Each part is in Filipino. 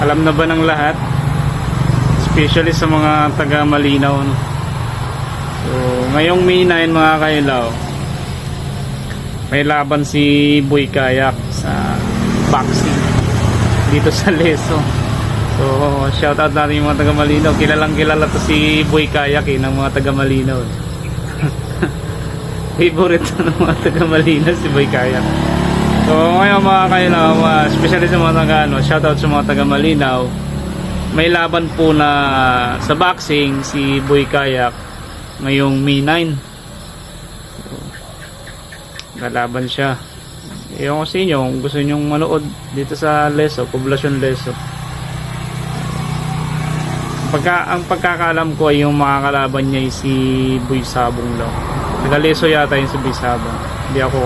Alam na ba ng lahat? Especially sa mga taga Malinaw, no? So, ngayong May 9 mga kailaw, may laban si Boy Kayak sa boxing dito sa Leso. So, shoutout natin yung mga taga Malinaw. Kilalang kilala to si Boy Kayak ng mga taga Malinaw. Favorite ng mga taga Malinaw si Boy Kayak. So ngayon mga kailaw, especially sa mga taga shoutout sa mga taga Malinaw, may laban po na sa boxing si Boy Kayak ngayong May 9. So, lalaban siya. Ewan ko sa inyo kung gusto nyong manood dito sa Leso, Poblacion Leso. Ang pagkakalam ko ay yung makakalaban niya ay si Boy Sabong lang. Taga Leso yata yung si Boy Sabong. Hindi ako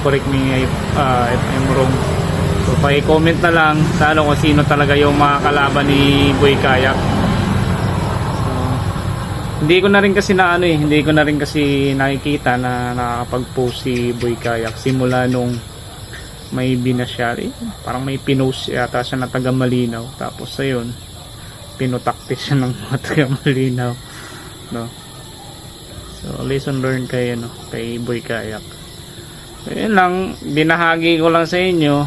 correct me if I'm wrong. So paki-comment na lang sa kung sino talaga yung makakalaban ni Boy Kayak. So hindi ko na rin kasi nakikita na nakakapag-post si Boy Kayak simula nung may binasyari. Parang may pinost yata siya na taga Malinaw. Tapos ayun, pinutaktis siya ng mga taga Malinaw, no? So lesson learned kay Boy Kayak. So, yun lang, binahagi ko lang sa inyo.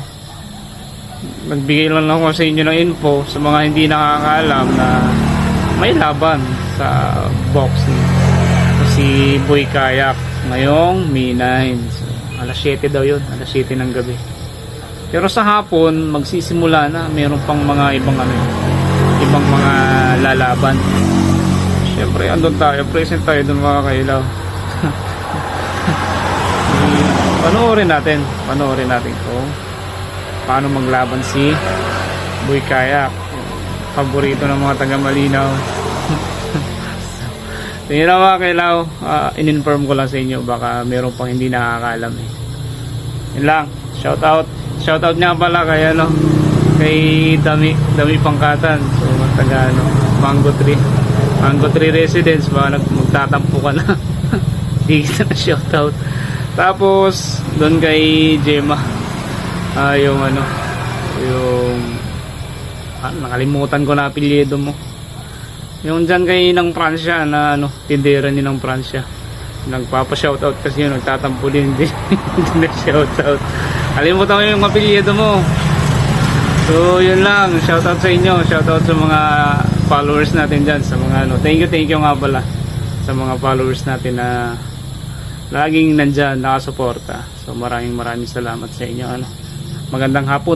Nagbigay lang ako sa inyo ng info sa mga hindi nakakaalam na may laban sa boxing si Boy Kayak ngayong May 9. So, alas 7 daw yun, alas 7 ng gabi. Pero sa hapon magsisimula na, meron pang mga ibang mga lalaban. Siyempre andun tayo, present tayo dun mga kailaw. Panoorin natin kung paano maglaban si Boy Kayak, paborito ng mga taga Malinaw. Tingnan na mga kailaw, in-inform ko lang sa inyo, baka meron pang hindi nakakaalam yun lang. Shoutout nga pala kay Dami Pangkatan. So taga Mango Tree Residence, baka magtatampo ka na. Hindi kita na shoutout. Tapos doon kay Gemma, yung nakalimutan ko na apelyido mo, yung dyan kay ng Pransya na tindera ni ng Pransya, nagpapa-shoutout kasi yun, nagtatampo din hindi na shoutout, kalimutan ko yung apelyido mo. So yun lang, shoutout sa inyo, shoutout sa mga followers natin dyan, sa mga thank you nga pala sa mga followers natin na laging nandyan nakasuporta. So maraming salamat sa inyo. Magandang hapon.